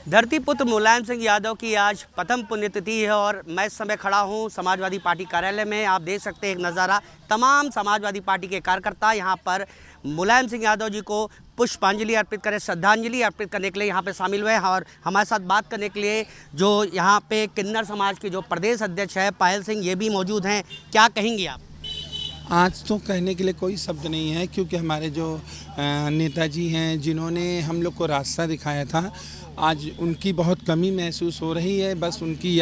धरती पुत्र मुलायम सिंह यादव की आज प्रथम पुण्यतिथि है और मैं इस समय खड़ा हूं समाजवादी पार्टी कार्यालय में। आप देख सकते हैं एक नज़ारा, तमाम समाजवादी पार्टी के कार्यकर्ता यहां पर मुलायम सिंह यादव जी को पुष्पांजलि अर्पित करें, श्रद्धांजलि अर्पित करने के लिए यहाँ पे शामिल हुए हैं। और हमारे साथ बात करने के लिए जो यहाँ पे किन्नर समाज के जो प्रदेश अध्यक्ष है पायल सिंह, ये भी मौजूद हैं। क्या कहेंगे आप? आज तो कहने के लिए कोई शब्द नहीं है, क्योंकि हमारे जो नेताजी हैं जिन्होंने हम लोग को रास्ता दिखाया था, आज उनकी बहुत कमी महसूस हो रही है। बस उनकी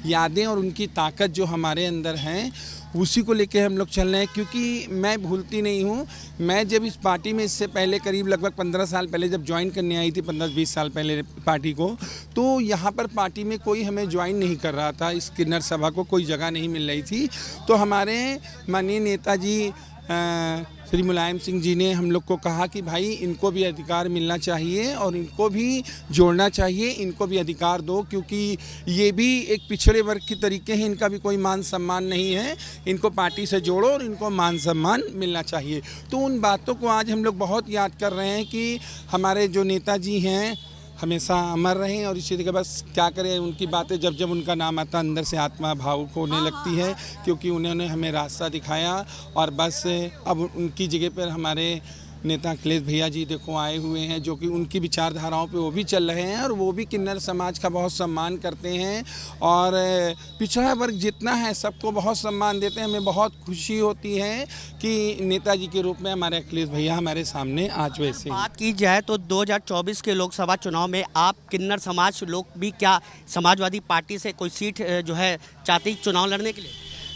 यादें और उनकी ताकत जो हमारे अंदर हैं उसी को लेके हम लोग चल रहे हैं। क्योंकि मैं भूलती नहीं हूँ, मैं जब इस पार्टी में इससे पहले करीब लगभग 15 साल पहले जब ज्वाइन करने आई थी, 15-20 साल पहले पार्टी को, तो यहाँ पर पार्टी में कोई हमें ज्वाइन नहीं कर रहा था। इस किन्नर सभा को कोई जगह नहीं मिल रही थी। तो हमारे माननीय नेताजी श्री मुलायम सिंह जी ने हम लोग को कहा कि भाई इनको भी अधिकार मिलना चाहिए और इनको भी जोड़ना चाहिए, इनको भी अधिकार दो, क्योंकि ये भी एक पिछड़े वर्ग की तरीके हैं, इनका भी कोई मान सम्मान नहीं है, इनको पार्टी से जोड़ो और इनको मान सम्मान मिलना चाहिए। तो उन बातों को आज हम लोग बहुत याद कर रहे हैं कि हमारे जो नेताजी हैं हमेशा अमर रहें। और इसी तरह बस क्या करें, उनकी बातें जब जब उनका नाम आता अंदर से आत्मा भावुक होने लगती है, क्योंकि उन्होंने हमें रास्ता दिखाया। और बस अब उनकी जगह पर हमारे नेता अखिलेश भैया जी देखो आए हुए हैं, जो कि उनकी विचारधाराओं पे वो भी चल रहे हैं और वो भी किन्नर समाज का बहुत सम्मान करते हैं और पिछड़ा वर्ग जितना है सबको बहुत सम्मान देते हैं। हमें बहुत खुशी होती है कि नेताजी के रूप में हमारे अखिलेश भैया हमारे सामने आज वैसे बात की जाए तो 2024 के लोकसभा चुनाव में आप किन्नर समाज लोग भी क्या समाजवादी पार्टी से कोई सीट जो है चाहती चुनाव लड़ने के लिए?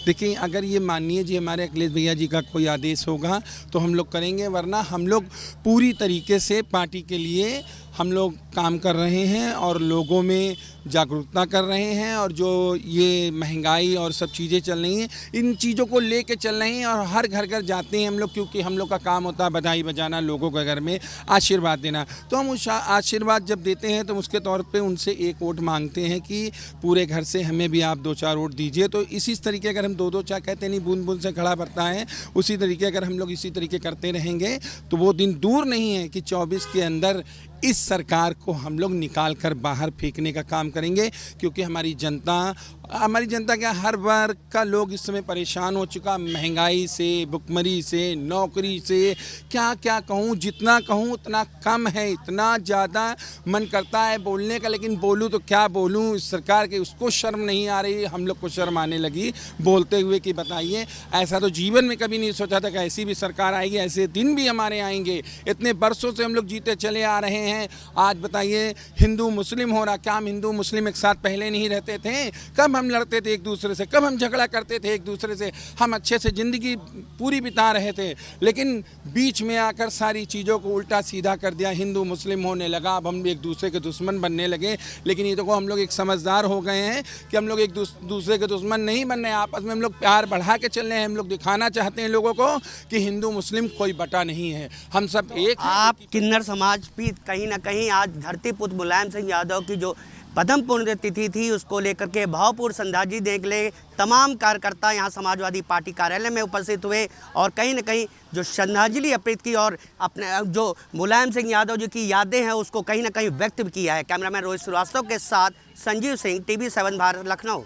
देखिए, अगर ये माननीय जी हमारे अखिलेश भैया जी का कोई आदेश होगा तो हम लोग करेंगे, वरना हम लोग पूरी तरीके से पार्टी के लिए हम लोग काम कर रहे हैं और लोगों में जागरूकता कर रहे हैं। और जो ये महंगाई और सब चीज़ें चल रही हैं, इन चीज़ों को लेके चल रहे हैं और हर घर घर जाते हैं हम लोग, क्योंकि हम लोग का काम होता है बधाई बजाना, लोगों के घर में आशीर्वाद देना। तो हम उस आशीर्वाद जब देते हैं तो उसके तौर पे उनसे एक वोट मांगते हैं कि पूरे घर से हमें भी आप 2-4 वोट दीजिए। तो इसी तरीके अगर हम 2-2 चार कहते नहीं, बूंद बूंद से खड़ा पड़ता है, उसी तरीके अगर हम लोग इसी तरीके करते रहेंगे तो वो दिन दूर नहीं है कि 24 के अंदर इस सरकार को हम लोग निकाल कर बाहर फेंकने का काम करेंगे। क्योंकि हमारी जनता क्या, हर वर्ग का लोग इस समय परेशान हो चुका, महंगाई से, भुखमरी से, नौकरी से, क्या क्या कहूँ, जितना कहूँ उतना कम है। इतना ज़्यादा मन करता है बोलने का, लेकिन बोलूँ तो क्या बोलूँ। इस सरकार के उसको शर्म नहीं आ रही, हम लोग को शर्म आने लगी बोलते हुए कि बताइए, ऐसा तो जीवन में कभी नहीं सोचा था कि ऐसी भी सरकार आएगी, ऐसे दिन भी हमारे आएंगे। इतने बरसों से हम लोग जीते चले आ रहे हैं। आज बताइए, हिंदू मुस्लिम हो रहा, क्या हम हिंदू मुस्लिम एक साथ पहले नहीं रहते थे? कब हम लड़ते थे एक दूसरे से, कब हम झगड़ा करते थे एक दूसरे से, हम अच्छे से ज़िंदगी पूरी बिता रहे थे। लेकिन बीच में आकर सारी चीज़ों को उल्टा सीधा कर दिया, हिंदू मुस्लिम होने लगा, अब हम एक दूसरे के दुश्मन बनने लगे। लेकिन ये देखो, हम लोग एक समझदार हो गए हैं कि हम लोग एक दूसरे के दुश्मन नहीं बन रहे, आपस में हम लोग प्यार बढ़ा के चल रहे हैं। हम लोग दिखाना चाहते हैं लोगों को कि हिंदू मुस्लिम कोई बटा नहीं है, हम सब एक। आप किन्नर समाज भी कहीं ना कहीं आज धरती पुत्र मुलायम सिंह यादव की जो प्रथम पुण्यतिथि थी उसको लेकर के भावपूर्ण श्रद्धांजलि देने के लिए तमाम कार्यकर्ता यहाँ समाजवादी पार्टी कार्यालय में उपस्थित हुए और कहीं ना कहीं जो श्रद्धांजलि अर्पित की और अपने जो मुलायम सिंह यादव जी की यादें हैं उसको कहीं ना कहीं व्यक्त भी किया है। कैमरामैन रोहित श्रीवास्तव के साथ संजीव सिंह, TV7 भारत, लखनऊ।